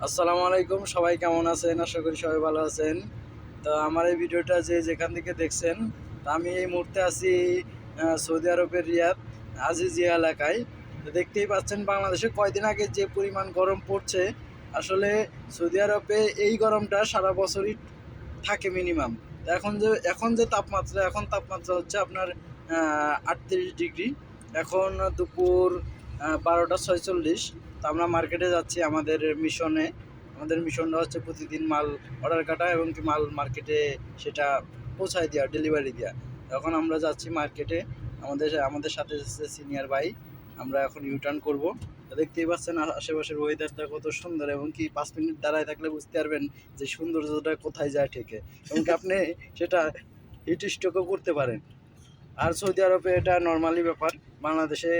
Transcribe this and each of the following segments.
আসসালামু আলাইকুম, সবাই কেমন আছেন? আশা করি সবাই ভালো আছেন। তো আমার এই ভিডিওটা যে যেখান থেকে দেখছেন, তা আমি এই মুহূর্তে আছি সৌদি আরবের রিয়াদ আজিজিয়া এলাকায়। তো দেখতেই পাচ্ছেন বাংলাদেশে কয়দিন আগে যে পরিমাণ গরম পড়ছে, আসলে সৌদি আরবে এই গরমটা সারা বছরই থাকে মিনিমাম। তো এখন যে তাপমাত্রা হচ্ছে আপনার 38 ডিগ্রি। এখন দুপুর 12টা 46। তো আমরা মার্কেটে যাচ্ছি আমাদের মিশনটা হচ্ছে প্রতিদিন মাল অর্ডার কাটা এবং কি মাল মার্কেটে সেটা পৌঁছায় দেওয়া, ডেলিভারি দেওয়া। এখন আমরা যাচ্ছি মার্কেটে, আমাদের সাথে এসেছে সিনিয়র ভাই। আমরা এখন ইউটার্ন করব। তো দেখতেই পাচ্ছেন আশেপাশের ওয়েদারটা কত সুন্দর, এবং কি 5 মিনিট দাঁড়ায় থাকলে বুঝতে পারবেন যে সৌন্দর্যটা কোথায় যায় ঠেকে, এবং কি আপনি সেটা হিট স্ট্রোকও করতে পারেন। আর সৌদি আরবে এটা নর্মালি ব্যাপার। বাংলাদেশে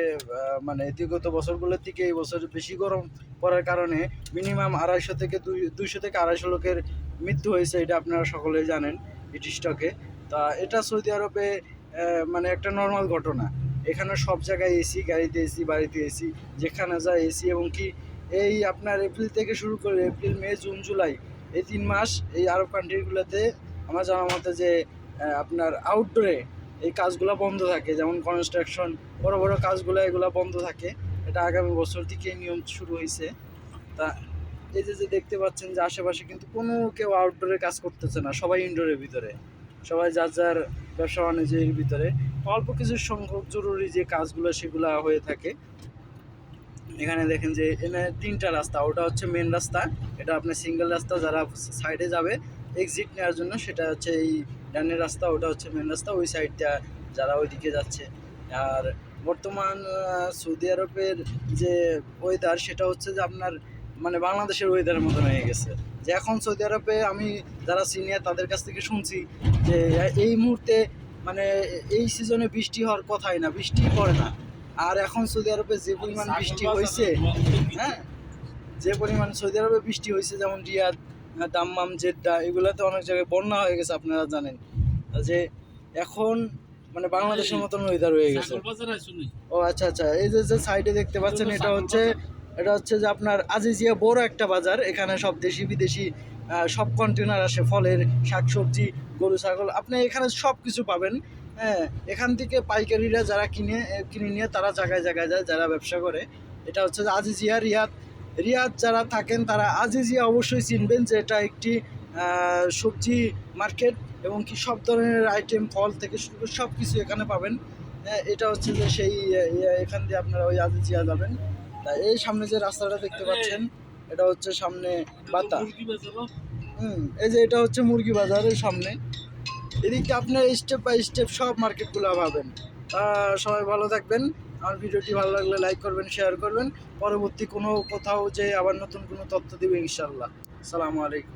মানে বিগত বছরগুলোর থেকে এই বছর বেশি গরম পড়ার কারণে মিনিমাম 200 থেকে 250 লোকের মৃত্যু হয়েছে, এটা আপনারা সকলেই জানেন হিট স্ট্রোকে। তা এটা সৌদি আরবে মানে একটা নর্মাল ঘটনা। এখানে সব জায়গায় এসি, গাড়িতে এসি, বাড়িতে এসি, যেখানে যায় এসি। এবং কি এই আপনার এপ্রিল থেকে শুরু করে এপ্রিল, মে, জুন, জুলাই এই 3 মাস এই আরব কান্ট্রিগুলোতে আমার জানা মতে যে আপনার আউটডোরে এই কাজগুলো বন্ধ থাকে, যেমন কনস্ট্রাকশন, বড় বড় কাজগুলো এগুলো বন্ধ থাকে। এটা আগামী বছর থেকে নিয়ম শুরু হয়েছে। তা এই যে দেখতে পাচ্ছেন যে আশেপাশে কিন্তু কোনো কেউ আউটডোরে কাজ করতেছে না, সবাই ইনডোরের ভিতরে, সবাই যার যার ব্যবসা বাণিজ্যের ভিতরে। অল্প কিছু সংখ্যক জরুরি যে কাজগুলো সেগুলো হয়ে থাকে। এখানে দেখেন যে এখানে 3টা রাস্তা, ওটা হচ্ছে মেন রাস্তা, এটা আপনার সিঙ্গেল রাস্তা। যারা সাইডে যাবে এক্সিট নেওয়ার জন্য সেটা হচ্ছে এই ডানের রাস্তা, ওটা হচ্ছে মেন রাস্তা, ওই সাইডটা যারা ওইদিকে যাচ্ছে। আর বর্তমান সৌদি আরবের যে ওয়েদার সেটা হচ্ছে যে আপনার মানে বাংলাদেশের ওয়েদারের মতন হয়ে গেছে। যে এখন সৌদি আরবে আমি যারা সিনিয়র তাদের কাছ থেকে শুনছি যে এই মুহূর্তে মানে এই সিজনে বৃষ্টি হওয়ার কথাই না, বৃষ্টি পড়ে না। আর এখন সৌদি আরবে যে পরিমাণ বৃষ্টি হয়েছে, হ্যাঁ, যে পরিমাণ সৌদি আরবে বৃষ্টি হয়েছে, যেমন রিয়াদ, দাম্মাম, জেদ্দা, এগুলোতে অনেক জায়গায় বন্যা হয়ে গেছে, আপনারা জানেন। যে এখন মানে বাংলাদেশের মতন ওয়েদার হয়ে গেছে। ও আচ্ছা আচ্ছা, এই যে যে সাইডে দেখতে পাচ্ছেন এটা হচ্ছে যে আপনার আজিজিয়া বড় একটা বাজার। এখানে সব দেশি বিদেশি সব কন্টেনার আসে, ফলের, শাকসবজি, গরু ছাগল, আপনি এখানে সব কিছু পাবেন। হ্যাঁ, এখান থেকে পাইকারিরা যারা কিনে নিয়ে তারা জায়গায় জায়গায় যায়, যারা ব্যবসা করে। এটা হচ্ছে আজিজিয়া রিয়াদ যারা থাকেন তারা আজিজিয়া অবশ্যই চিনবেন, যে এটা একটি সবজি মার্কেট, এবং কি সব ধরনের আইটেম, ফল থেকে শুরু করে সব কিছু এখানে পাবেন। এটা হচ্ছে যে সেই এখান দিয়ে আপনারা ওই আজিজিয়া যাবেন। তা এই সামনে যে রাস্তাটা দেখতে পাচ্ছেন এটা হচ্ছে সামনে বাতা। এই যে এটা হচ্ছে মুরগি বাজারের সামনে। এদিকে আপনার স্টেপ বাই স্টেপ সব মার্কেটগুলো পাবেন। সবাই ভালো থাকবেন। আমার ভিডিওটি ভালো লাগলে লাইক করবেন, শেয়ার করবেন। পরবর্তী কোথাও যে আবার নতুন কোনো তথ্য দেবে ইনশাল্লাহ। আসসালামু আলাইকুম।